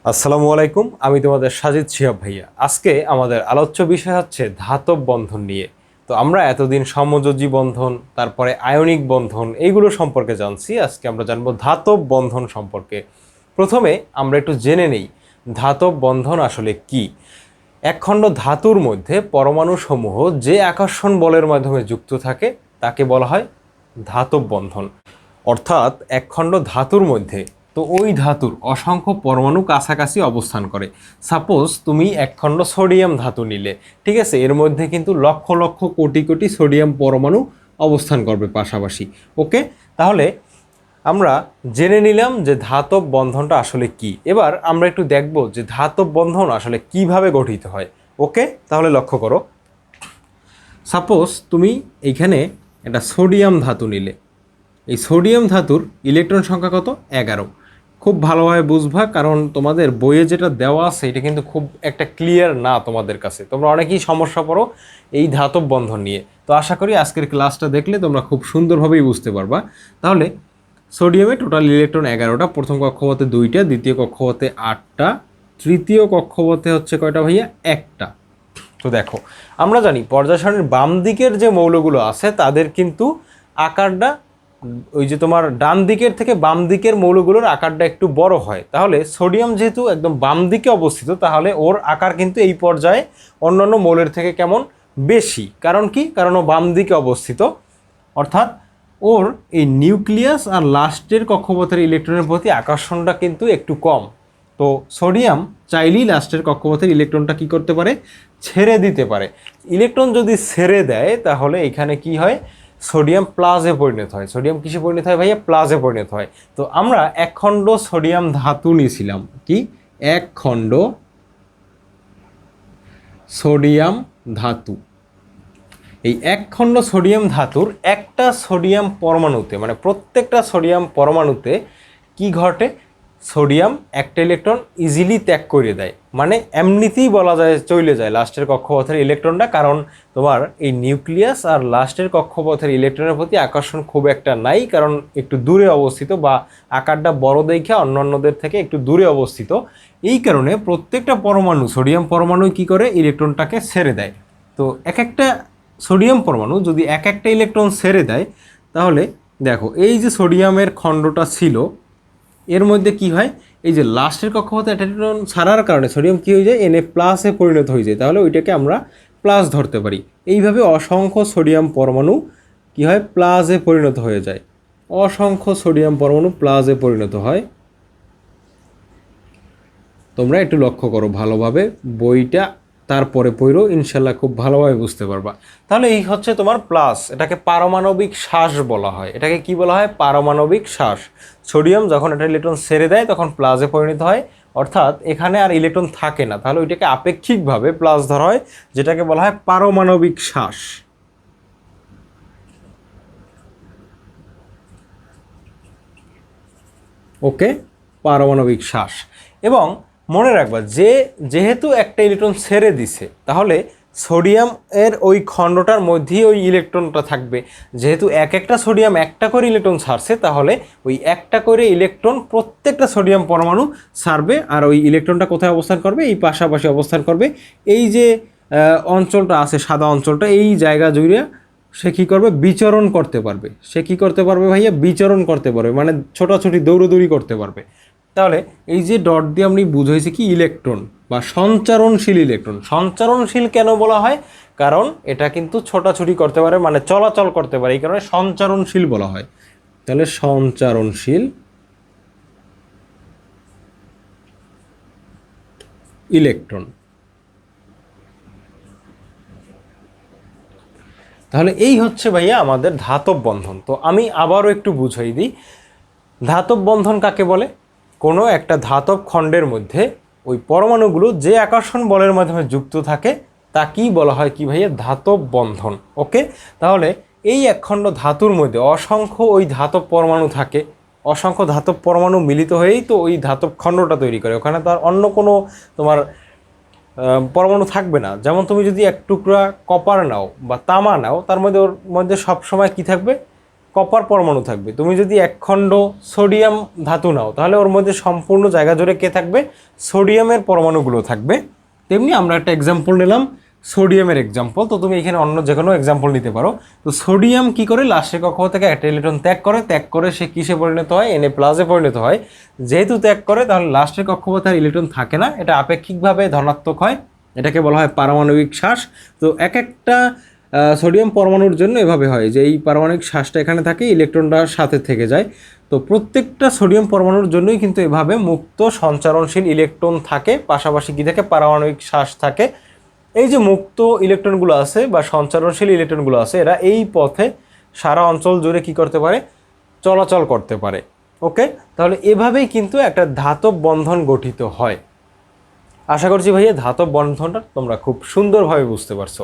আসসালামু আলাইকুম, আমি তোমাদের সাজিদ শিহাব ভাইয়া। আজকে আমাদের আলোচ্য বিষয় হচ্ছে ধাতব বন্ধন নিয়ে। তো আমরা এতদিন সমযোজী বন্ধন, তারপরে আয়নিক বন্ধন এইগুলো সম্পর্কে জানছি। আজকে আমরা জানবো ধাতব বন্ধন সম্পর্কে। প্রথমে আমরা একটু জেনে নেই ধাতব বন্ধন আসলে কি। একখণ্ড ধাতুর মধ্যে পরমাণুসমূহ যে আকর্ষণ বলের মাধ্যমে যুক্ত থাকে তাকে বলা হয় ধাতব বন্ধন। অর্থাৎ একখণ্ড ধাতুর মধ্যে তো ওই ধাতুর অসংখ্য পরমাণু কাছাকাছি অবস্থান করে। সাপোজ তুমি একখণ্ড সোডিয়াম ধাতু নিলে, ঠিক আছে, এর মধ্যে কিন্তু লক্ষ লক্ষ কোটি কোটি সোডিয়াম পরমাণু অবস্থান করবে পাশাপাশি। ওকে, তাহলে আমরা জেনে নিলাম যে ধাতব বন্ধনটা আসলে কি। এবার আমরা একটু দেখব যে ধাতব বন্ধন আসলে কিভাবে গঠিত হয়। ওকে, তাহলে লক্ষ্য করো, সাপোজ তুমি এইখানে একটা সোডিয়াম ধাতু নিলে। এই সোডিয়াম ধাতুর ইলেকট্রন সংখ্যা কত? 11। খুব ভালোভাবে বুঝবা, কারণ তোমাদের বইয়ে যেটা দেওয়া আছে এটা কিন্তু খুব একটা ক্লিয়ার না তোমাদের কাছে। তোমরা অনেকেই সমস্যা পড়ো এই ধাতব বন্ধন নিয়ে। তো আশা করি আজকের ক্লাসটা দেখলে তোমরা খুব সুন্দরভাবেই বুঝতে পারবা। তাহলে সোডিয়ামে টোটাল ইলেকট্রন 11টা, প্রথম কক্ষপথে 2টা, দ্বিতীয় কক্ষপথে 8টা, তৃতীয় কক্ষপথে হচ্ছে কয়টা ভাইয়া? 1টা। তো দেখো, আমরা জানি পর্যায় সারণীর বাম দিকের যে মৌলগুলো আছে তাদের কিন্তু আকারটা ওই যে তোমার ডান দিকের থেকে বাম দিকের মৌলগুলোর আকারটা একটু বড় হয়। তাহলে সোডিয়াম যেহেতু একদম বাম দিকে অবস্থিত, তাহলে ওর আকার কিন্তু এই পর্যায়ে অন্যান্য মৌলের থেকে কেমন? বেশি। কারণ কি? কারণ ও বাম দিকে অবস্থিত, অর্থাৎ ওর এই নিউক্লিয়াস আর লাস্টের কক্ষপথের ইলেকট্রনের প্রতি আকর্ষণটা কিন্তু একটু কম। তো সোডিয়াম চাইলেই লাস্টের কক্ষপথের ইলেকট্রনটা কি করতে পারে? ছেড়ে দিতে পারে। ইলেকট্রন যদি ছেড়ে দেয় তাহলে এখানে কি হয়? সোডিয়াম প্লাসে পরিণত হয়। সোডিয়াম কিসে পরিণত হয় ভাইয়া? প্লাসে পরিণত হয়। তো আমরা এক খণ্ড সোডিয়াম ধাতু নিয়েছিলাম। কি? এক খণ্ড সোডিয়াম ধাতু। এই এক খণ্ড সোডিয়াম ধাতুর একটা সোডিয়াম পরমাণুতে, মানে প্রত্যেকটা সোডিয়াম পরমাণুতে কি ঘটে? সোডিয়াম একটা ইলেকট্রন ইজিলি ত্যাগ করে দেয়, মানে এমনিতেই বলা যায় চলে যায় লাস্টের কক্ষপথের ইলেকট্রনটা। কারণ তোমার এই নিউক্লিয়াস আর লাস্টের কক্ষপথের ইলেকট্রনের প্রতি আকর্ষণ খুব একটা নাই, কারণ একটু দূরে অবস্থিত বা আকারটা বড় দেখে অন্যান্যদের থেকে একটু দূরে অবস্থিত। এই কারণে প্রত্যেকটা পরমাণু, সোডিয়াম পরমাণু কি করে? ইলেকট্রনটাকে ছেড়ে দেয়। তো এক একটা সোডিয়াম পরমাণু যদি এক একটা ইলেকট্রন ছেড়ে দেয়, তাহলে দেখো এই যে সোডিয়ামের খণ্ডটা ছিল এর মধ্যে কি হয়? এই যে লাস্টের কক্ষপথে একটা ইলেকট্রন ছাড়ার কারণে সোডিয়াম কী হয়ে যায়? Na প্লাসে পরিণত হয়ে যায়। তাহলে ওইটাকে আমরা প্লাস ধরতে পারি। এইভাবে অসংখ্য সোডিয়াম পরমাণু কি হয়? প্লাসে পরিণত হয়ে যায়। অসংখ্য সোডিয়াম পরমাণু প্লাসে পরিণত হয়। তোমরা একটু লক্ষ্য করো ভালোভাবে বইটা, তারপরে পড়ো, ইনশাল্লাহ খুব ভালোভাবে বুঝতে পারবা। তাহলে এই হচ্ছে তোমার প্লাস। এটাকে পারমাণবিক শ্বাস বলা হয়। এটাকে কি বলা হয়? পারমাণবিক শ্বাস। সোডিয়াম যখন একটা ইলেকট্রন ছেড়ে দেয় তখন প্লাসে পরিণত হয়, অর্থাৎ এখানে আর ইলেকট্রন থাকে না। তাহলে ওইটাকে আপেক্ষিকভাবে প্লাস ধরা হয়, যেটাকে বলা হয় পারমাণবিক শ্বাস। ওকে, পারমাণবিক শ্বাস। এবং মনে রাখবা যে যেহেতু একটা ইলেকট্রন ছেড়ে দিছে, তাহলে সোডিয়াম এর ওই খণ্ডটার মধ্যেই ওই ইলেকট্রনটা থাকবে। যেহেতু এক একটা সোডিয়াম একটা করে ইলেকট্রন ছাড়ছে, তাহলে ওই একটা করে ইলেকট্রন প্রত্যেকটা সোডিয়াম পরমাণু ছাড়বে। আর ওই ইলেকট্রনটা কোথায় অবস্থান করবে? এই পাশাপাশি অবস্থান করবে। এই যে অঞ্চলটা আছে, সাদা অঞ্চলটা, এই জায়গা জুড়ে সে কী করবে? বিচরণ করতে পারবে। সে কী করতে পারবে ভাইয়া? বিচরণ করতে পারবে, মানে ছোটাছুটি দৌড়দৌড়ি করতে পারবে। তাহলে এই যে ডট দিয়ে আমি বুঝাইছি কি? ইলেকট্রন বা সঞ্চারণশীল ইলেকট্রন। সঞ্চারণশীল কেন বলা হয়? কারণ এটা কিন্তু ছোটাছুটি করতে পারে, মানে চলাচল করতে পারে, এই কারণে সঞ্চারণশীল বলা হয়। তাহলে সঞ্চারণশীল ইলেকট্রন। তাহলে এই হচ্ছে ভাইয়া আমাদের ধাতব বন্ধন। তো আমি আবারও একটু বুঝাই দিই, ধাতব বন্ধন কাকে বলে? কোনো একটা ধাতব খণ্ডের মধ্যে ওই পরমাণুগুলো যে আকর্ষণ বলের মাধ্যমে যুক্ত থাকে তাকেই বলা হয় কি ভাইয়া? ধাতব বন্ধন। ওকে, তাহলে এই একখণ্ড ধাতুর মধ্যে অসংখ্য ওই ধাতব পরমাণু থাকে। অসংখ্য ধাতব পরমাণু মিলিত হয়েই তো ওই ধাতব খণ্ডটা তৈরি করে। ওখানে তো আর অন্য কোনো তোমার পরমাণু থাকবে না। যেমন তুমি যদি এক টুকরা কপার নাও বা তামা নাও, তার মধ্যে ওর মধ্যে সবসময় কী থাকবে? কপার পরমাণু থাকবে। তুমি যদি এক খণ্ড সোডিয়াম ধাতু নাও তাহলে ওর মধ্যে সম্পূর্ণ জায়গা জুড়ে কে থাকবে? সোডিয়ামের পরমাণুগুলো থাকবে। তেমনি আমরা একটা এক্সাম্পল নিলাম সোডিয়ামের এক্সাম্পল, তো তুমি এখানে অন্য যে কোনো এক্সাম্পল নিতে পারো। তো সোডিয়াম কি করে লাস্টের কক্ষপথ থেকে একটা ইলেকট্রন ত্যাগ করে সে কিসে পরিণত হয়? Na+ পরিণত হয়। যেহেতু ত্যাগ করে তাহলে লাস্টের কক্ষপথে আর ইলেকট্রন থাকে না, এটা আপেক্ষিকভাবে ধনাত্মক হয়, এটাকে বলা হয় পারমাণবিক শ্বাস। তো এক একটা সোডিয়াম পরমাণুর জন্য এভাবে হয় যে এই পারমাণবিক শ্বাসটা এখানে থাকে, ইলেকট্রনটা সাথে থেকে যায়। তো প্রত্যেকটা সোডিয়াম পরমাণুর জন্যই কিন্তু এভাবে মুক্ত সঞ্চারণশীল ইলেকট্রন থাকে, পাশাপাশি কি থাকে? পারমাণবিক শ্বাস থাকে। এই যে মুক্ত ইলেকট্রনগুলো আছে বা সঞ্চারণশীল ইলেকট্রনগুলো আছে, এরা এই পথে সারা অঞ্চল জুড়ে কি করতে পারে? চলাচল করতে পারে। ওকে, তাহলে এভাবেই কিন্তু একটা ধাতব বন্ধন গঠিত হয়। আশা করছি ভাইয়া ধাতব বন্ধনটা তোমরা খুব সুন্দরভাবে বুঝতে পারছো।